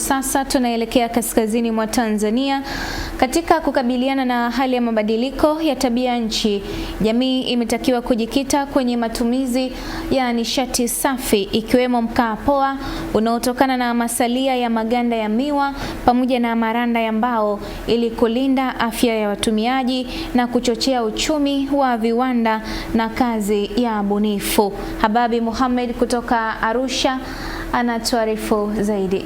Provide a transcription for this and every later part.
sasa tunaelekea kaskazini mwa Tanzania. Katika kukabiliana na hali ya mabadiliko ya tabia nchi, jamii imetakiwa kujikita kwenye matumizi ya nishati safi ikiwemo mkaa poa unaotokana na masalia ya maganda ya miwa pamoja na maranda ya mbao ili kulinda afya ya watumiaji na kuchochea uchumi wa viwanda na kazi ya bunifu. Hababi Mohamed kutoka Arusha anatuarifu zaidi.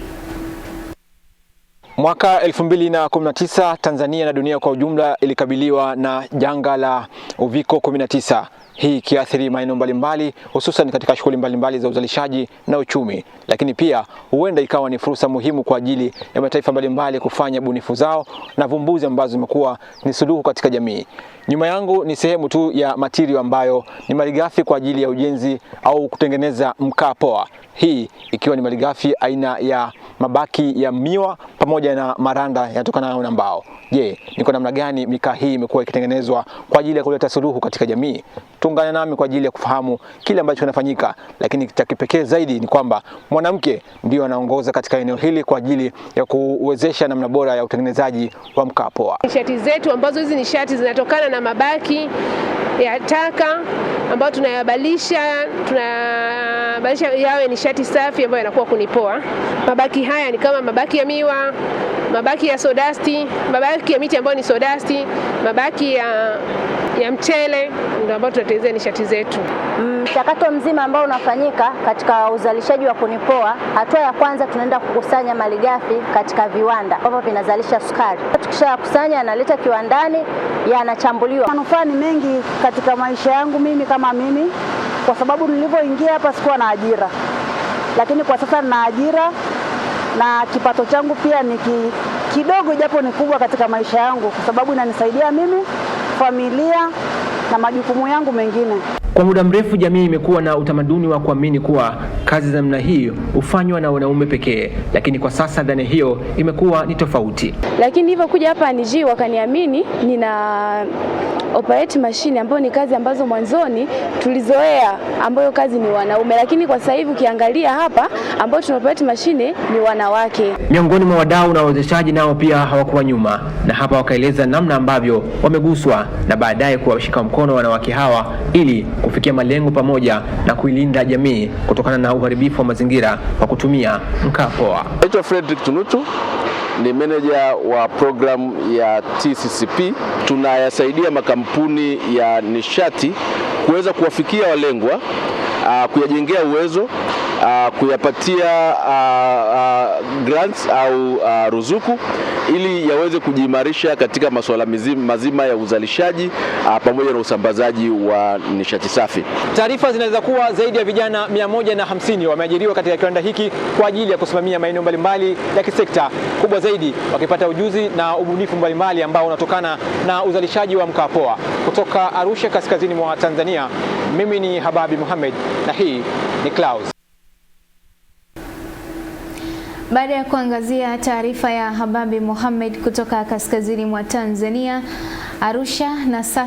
Mwaka 2019 Tanzania na dunia kwa ujumla ilikabiliwa na janga la Uviko 19. Hii kiathiri maeneo mbalimbali hususan katika shughuli mbalimbali za uzalishaji na uchumi, lakini pia huenda ikawa ni fursa muhimu kwa ajili ya mataifa mbalimbali kufanya bunifu zao na vumbuzi ambazo zimekuwa ni suluhu katika jamii. Nyuma yangu ni sehemu tu ya material ambayo ni malighafi kwa ajili ya ujenzi au kutengeneza mkaa poa. Hii ikiwa ni malighafi aina ya mabaki ya miwa pamoja na maranda yanatokana na mbao. Je, ni kwa namna gani mikaa hii imekuwa ikitengenezwa kwa ajili ya kuleta suluhu katika jamii? Tuungane nami kwa ajili ya kufahamu kile ambacho kinafanyika, lakini cha kipekee zaidi ni kwamba mwanamke ndio anaongoza katika eneo hili kwa ajili ya kuwezesha namna bora ya utengenezaji wa mkaa poa. Nishati zetu ambazo hizi nishati zinatokana na mabaki ya taka ambayo tunayabadilisha yawe nishati safi ambayo inakuwa kunipoa. Mabaki haya ni kama mabaki ya miwa, mabaki ya sodasti, mabaki ya miti ambayo ni sodasti, mabaki ya mchele ndio ambao tunatengeneza nishati zetu. Mchakato mzima ambao unafanyika katika uzalishaji wa kunipoa, hatua ya kwanza tunaenda kukusanya malighafi katika viwanda ambavyo vinazalisha sukari. Tukishakusanya yanaleta kiwandani, yanachambuliwa. Manufaa ni mengi katika maisha yangu mimi kama mimi, kwa sababu nilipoingia hapa sikuwa na ajira, lakini kwa sasa nina ajira na kipato changu pia ni kidogo japo ni kubwa katika maisha yangu, kwa sababu inanisaidia mimi, familia na majukumu yangu mengine. Kwa muda mrefu jamii imekuwa na utamaduni wa kuamini kuwa kazi za namna hii hufanywa na wanaume pekee, lakini kwa sasa dhana hiyo imekuwa ni tofauti. Lakini hivyo kuja hapa NG wakaniamini nina operate machine ambayo ni kazi ambazo mwanzoni tulizoea ambayo kazi ni wanaume, lakini kwa sasa hivi ukiangalia hapa ambao tuna operate machine ni wanawake. Miongoni mwa wadau na wawezeshaji nao pia hawakuwa nyuma, na hapa wakaeleza namna ambavyo wameguswa na baadaye kuwashika mkono wanawake hawa ili kufikia malengo pamoja na kuilinda jamii kutokana na uharibifu wa mazingira kwa kutumia mkaa poa. Naitwa Frederick Tunutu, ni manager wa program ya TCCP. Tunayasaidia makampuni ya nishati kuweza kuwafikia walengwa, kuyajengea uwezo, kuyapatia grants au ruzuku ili yaweze kujiimarisha katika masuala mazima ya uzalishaji pamoja na usambazaji wa nishati safi. Taarifa zinaweza kuwa zaidi ya vijana 150 wameajiriwa katika kiwanda hiki kwa ajili ya kusimamia maeneo mbalimbali ya kisekta, kubwa zaidi wakipata ujuzi na ubunifu mbalimbali ambao unatokana na uzalishaji wa mkaa poa. Kutoka Arusha kaskazini mwa Tanzania, mimi ni Hababi Mohamed na hii ni Clouds. Baada ya kuangazia taarifa ya Hababi Mohamed kutoka kaskazini mwa Tanzania, Arusha, na sasa